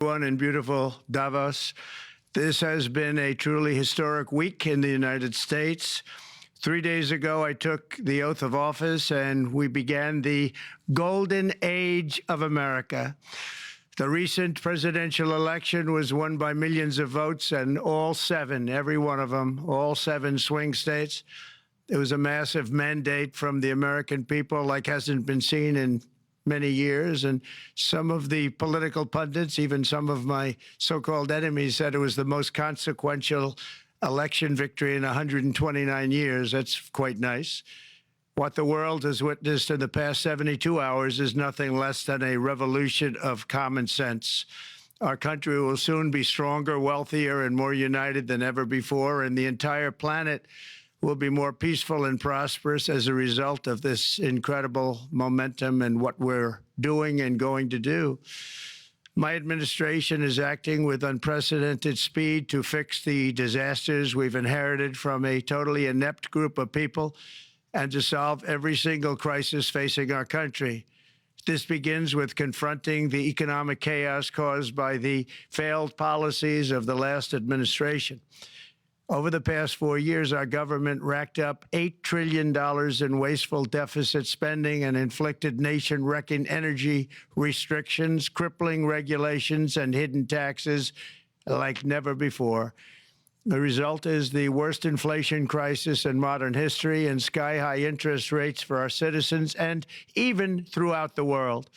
One in beautiful Davos. This has been a truly historic week in the United States. 3 days ago, I took the oath of office and we began the golden age of America. The recent presidential election was won by millions of votes, and all seven, every one of them, all seven swing states. It was a massive mandate from the American people like hasn't been seen in many years, and some of the political pundits, even some of my so-called enemies, said it was the most consequential election victory in 129 years. That's quite nice. What the world has witnessed in the past 72 hours is nothing less than a revolution of common sense. Our country will soon be stronger, wealthier, and more united than ever before, and the entire planet will be more peaceful and prosperous as a result of this incredible momentum and what we're doing and going to do. My administration is acting with unprecedented speed to fix the disasters we've inherited from a totally inept group of people and to solve every single crisis facing our country. This begins with confronting the economic chaos caused by the failed policies of the last administration. Over the past 4 years, our government racked up $8 trillion in wasteful deficit spending and inflicted nation-wrecking energy restrictions, crippling regulations, and hidden taxes like never before. The result is the worst inflation crisis in modern history and sky-high interest rates for our citizens and even throughout the world.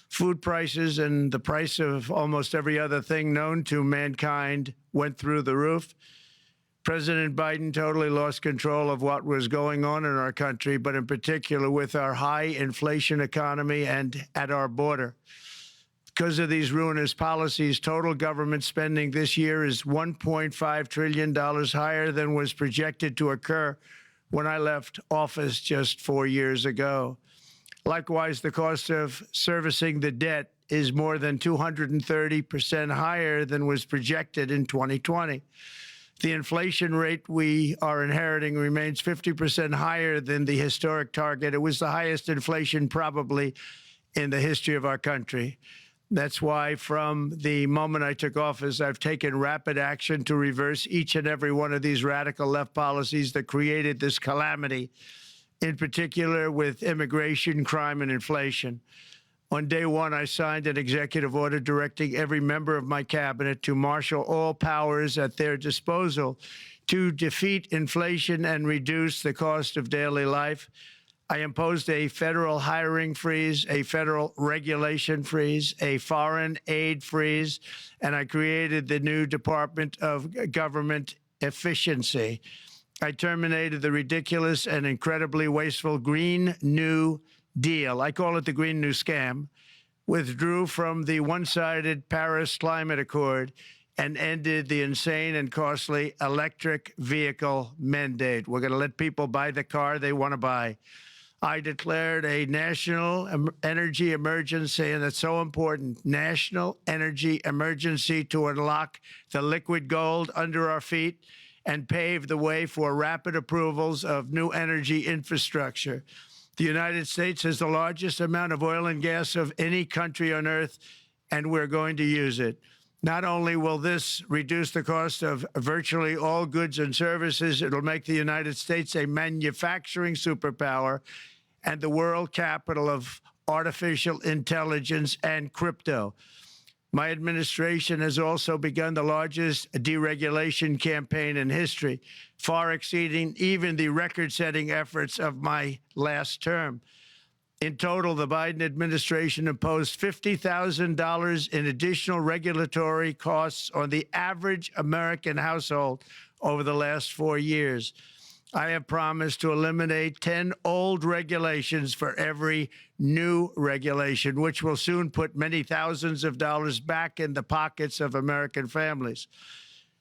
Food prices and the price of almost every other thing known to mankind went through the roof. President Biden totally lost control of what was going on in our country, but in particular with our high inflation economy and at our border. Because of these ruinous policies, total government spending this year is $1.5 trillion higher than was projected to occur when I left office just 4 years ago. Likewise, the cost of servicing the debt is more than 230% higher than was projected in 2020. The inflation rate we are inheriting remains 50% higher than the historic target. It was the highest inflation probably in the history of our country. That's why from the moment I took office, I've taken rapid action to reverse each and every one of these radical left policies that created this calamity, in particular with immigration, crime, and inflation. On day one, I signed an executive order directing every member of my cabinet to marshal all powers at their disposal to defeat inflation and reduce the cost of daily life. I imposed a federal hiring freeze, a federal regulation freeze, a foreign aid freeze, and I created the new Department of Government Efficiency. I terminated the ridiculous and incredibly wasteful Green New Deal. I call it the Green New Scam. Withdrew from the one-sided Paris Climate Accord and ended the insane and costly electric vehicle mandate. We're going to let people buy the car they want to buy. I declared a national energy emergency, and that's so important, national energy emergency to unlock the liquid gold under our feet and pave the way for rapid approvals of new energy infrastructure. The United States has the largest amount of oil and gas of any country on earth, and we're going to use it. Not only will this reduce the cost of virtually all goods and services, it'll make the United States a manufacturing superpower and the world capital of artificial intelligence and crypto. My administration has also begun the largest deregulation campaign in history, far exceeding even the record-setting efforts of my last term. In total, the Biden administration imposed $50,000 in additional regulatory costs on the average American household over the last 4 years. I have promised to eliminate 10 old regulations for every new regulation, which will soon put many thousands of dollars back in the pockets of American families.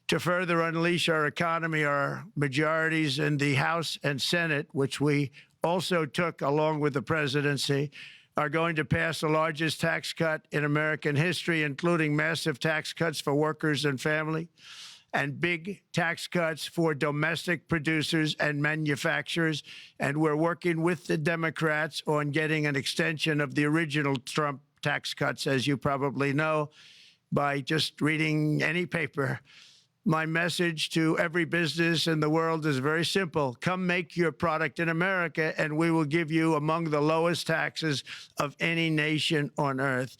To further unleash our economy, our majorities in the House and Senate, which we also took along with the presidency, are going to pass the largest tax cut in American history, including massive tax cuts for workers and family, and big tax cuts for domestic producers and manufacturers. And we're working with the Democrats on getting an extension of the original Trump tax cuts, as you probably know. by just reading any paper. My message to every business in the world is very simple. Come make your product in America, and we will give you among the lowest taxes of any nation on earth.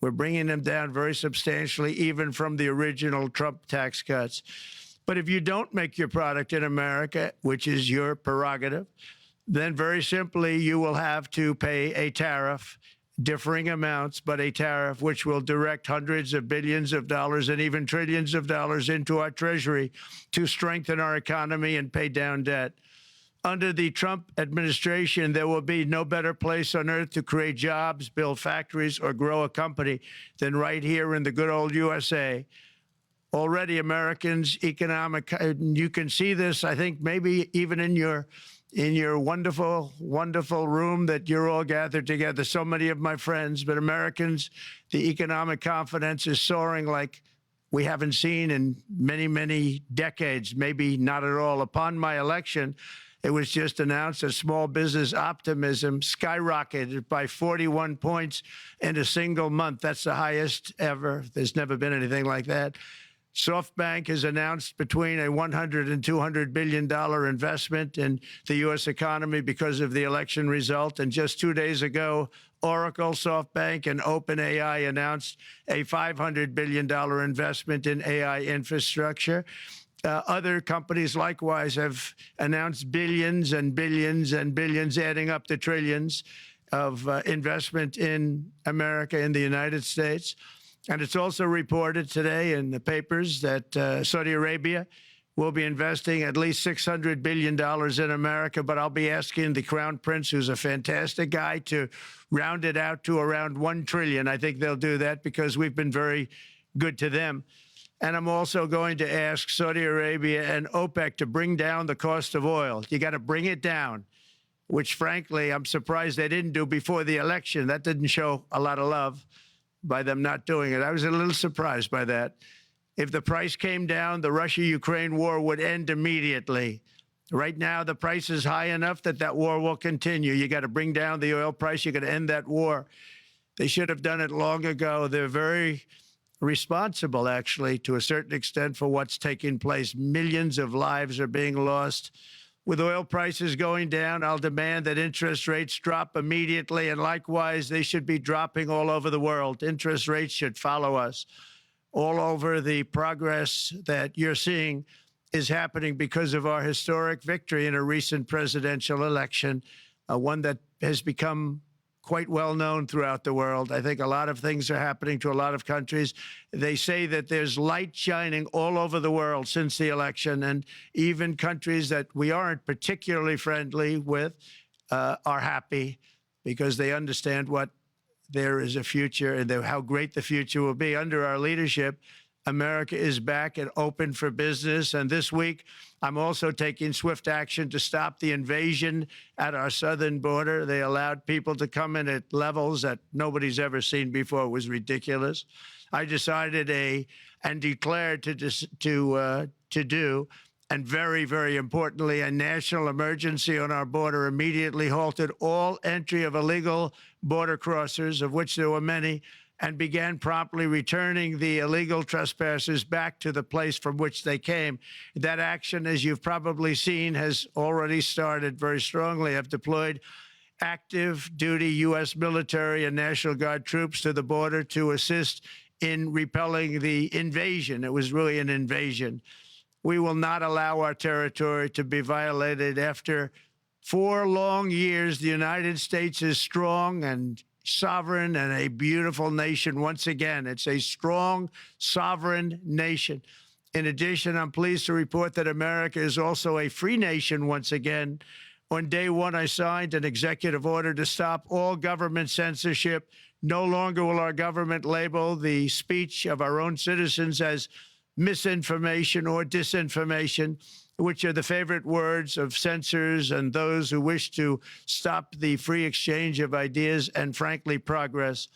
We're bringing them down very substantially, even from the original Trump tax cuts. But if you don't make your product in America, which is your prerogative, then very simply you will have to pay a tariff, differing amounts, but a tariff which will direct hundreds of billions of dollars and even trillions of dollars into our treasury to strengthen our economy and pay down debt. Under the Trump administration, there will be no better place on earth to create jobs, build factories, or grow a company than right here in the good old USA. Already Americans' economic, you can see this, I think, maybe even in your wonderful, wonderful room that you're all gathered together, so many of my friends, but Americans, the economic confidence is soaring like we haven't seen in many, many decades, maybe not at all. Upon my election, it was just announced that small business optimism skyrocketed by 41 points in a single month. That's the highest ever. There's never been anything like that. SoftBank has announced between a $100 and $200 billion investment in the U.S. economy because of the election result. And just 2 days ago, Oracle, SoftBank, and OpenAI announced a $500 billion investment in AI infrastructure. Other companies likewise have announced billions and billions and billions, adding up to trillions of investment in America, in the United States. And it's also reported today in the papers that Saudi Arabia will be investing at least $600 billion in America, but I'll be asking the Crown Prince, who's a fantastic guy, to round it out to around $1 trillion. I think they'll do that because we've been very good to them. And I'm also going to ask Saudi Arabia and OPEC to bring down the cost of oil. You got to bring it down, which, frankly, I'm surprised they didn't do before the election. That didn't show a lot of love by them not doing it. I was a little surprised by that. If the price came down, the Russia-Ukraine war would end immediately. Right now, the price is high enough that that war will continue. You got to bring down the oil price. You got to end that war. They should have done it long ago. They're very responsible, actually, to a certain extent, for what's taking place. Millions of lives are being lost. With oil prices going down, I'll demand that interest rates drop immediately, and likewise, they should be dropping all over the world. Interest rates should follow us. All over, the progress that you're seeing is happening because of our historic victory in a recent presidential election, one that has become quite well known throughout the world. I think a lot of things are happening to a lot of countries. They say that there's light shining all over the world since the election, and even countries that we aren't particularly friendly with are happy because they understand what there is a future and how great the future will be. Under our leadership, America is back and open for business. And this week, I'm also taking swift action to stop the invasion at our southern border. They allowed people to come in at levels that nobody's ever seen before. It was ridiculous. I decided and declared to do, and very, very importantly, a national emergency on our border, immediately halted all entry of illegal border crossers, of which there were many, and began promptly returning the illegal trespassers back to the place from which they came. That action, as you've probably seen, has already started very strongly. I've deployed active duty U.S. military and National Guard troops to the border to assist in repelling the invasion. It was really an invasion. We will not allow our territory to be violated. After 4 long years, the United States is strong and sovereign and a beautiful nation once again. It's a strong, sovereign nation. In addition, I'm pleased to report that America is also a free nation once again. On day one, I signed an executive order to stop all government censorship. No longer will our government label the speech of our own citizens as misinformation or disinformation, which are the favorite words of censors and those who wish to stop the free exchange of ideas and, frankly, progress.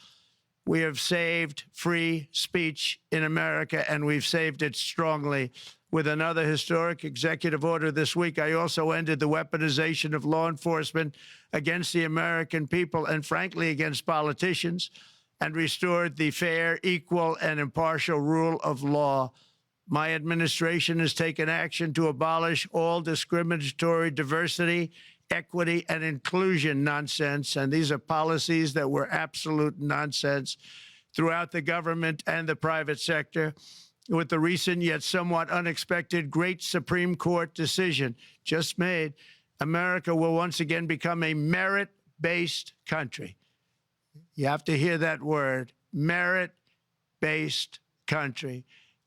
We have saved free speech in America, and we've saved it strongly. With another historic executive order this week, I also ended the weaponization of law enforcement against the American people and, frankly, against politicians. and restored the fair, equal, and impartial rule of law. My administration has taken action to abolish all discriminatory diversity, equity, and inclusion nonsense, and these are policies that were absolute nonsense throughout the government and the private sector. With the recent yet somewhat unexpected great Supreme Court decision just made, America will once again become a merit-based country. You have to hear that word, merit-based country.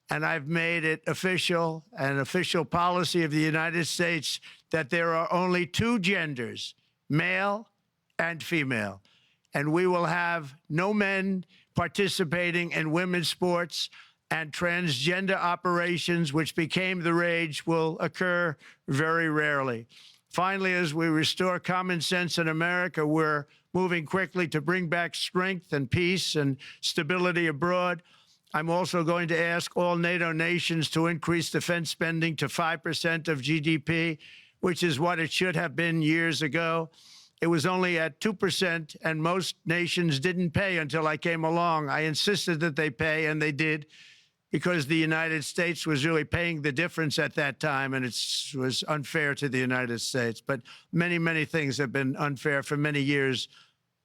And I've made it official, an official policy of the United States, that there are only two genders, male and female. And we will have no men participating in women's sports, and transgender operations, which became the rage, will occur very rarely. Finally, as we restore common sense in America, we're moving quickly to bring back strength and peace and stability abroad. I'm also going to ask all NATO nations to increase defense spending to 5% of GDP, which is what it should have been years ago. It was only at 2%, and most nations didn't pay until I came along. I insisted that they pay, and they did, because the United States was really paying the difference at that time, and it was unfair to the United States. But many, many things have been unfair for many years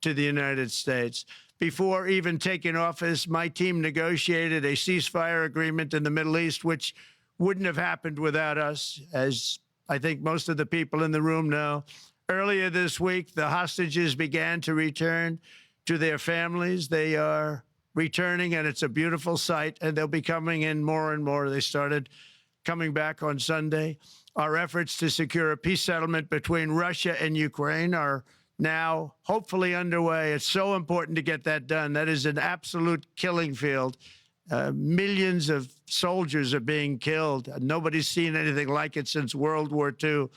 to the United States. Before even taking office, my team negotiated a ceasefire agreement in the Middle East, which wouldn't have happened without us, as I think most of the people in the room know. Earlier this week, the hostages began to return to their families. They are returning, and it's a beautiful sight, and they'll be coming in more and more. They started coming back on Sunday. Our efforts to secure a peace settlement between Russia and Ukraine are now hopefully underway. It's so important to get that done. That is an absolute killing field. Millions of soldiers are being killed. Nobody's seen anything like it since World War II.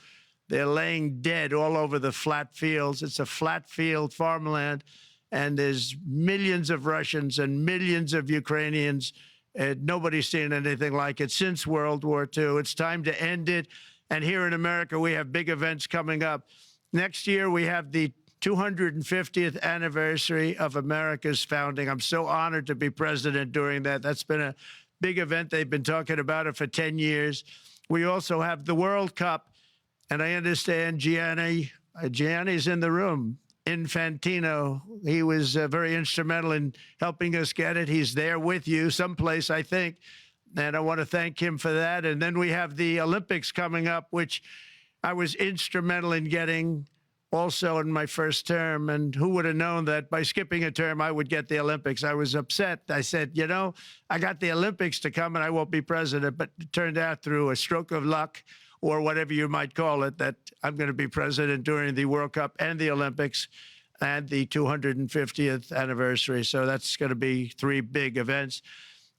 They're laying dead all over the flat fields. It's a flat field farmland, and there's millions of Russians and millions of Ukrainians. Nobody's seen anything like it since World War II. It's time to end it. And here in America, we have big events coming up. Next year, we have the 250th anniversary of America's founding. I'm so honored to be president during that. That's been a big event. They've been talking about it for 10 years. We also have the World Cup, and I understand Gianni's in the room. Infantino, he was very instrumental in helping us get it. He's there with you someplace, I think, and I want to thank him for that. And then we have the Olympics coming up, which I was instrumental in getting also in my first term. And who would have known that by skipping a term, I would get the Olympics? I was upset. I said, you know, I got the Olympics to come and I won't be president. But it turned out through a stroke of luck, or whatever you might call it, that I'm going to be president during the World Cup and the Olympics and the 250th anniversary. So that's going to be three big events.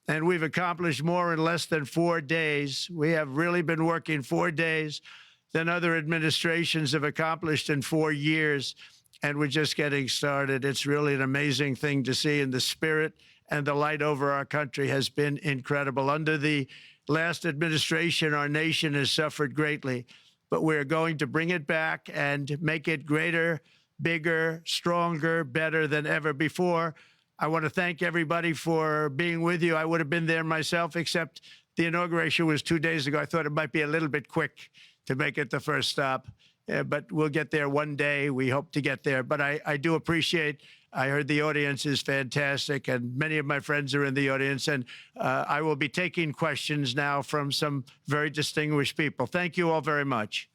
And we've accomplished more in less than 4 days. We have really been working 4 days than other administrations have accomplished in 4 years. And we're just getting started. It's really an amazing thing to see, and the spirit and the light over our country has been incredible. Under the last administration, our nation has suffered greatly, but we're going to bring it back and make it greater, bigger, stronger, better than ever before. I want to thank everybody for being with you. I would have been there myself, except the inauguration was 2 days ago. I thought it might be a little bit quick to make it the first stop, but we'll get there one day. We hope to get there. But I do appreciate, I heard the audience is fantastic, and many of my friends are in the audience, and I will be taking questions now from some very distinguished people. Thank you all very much.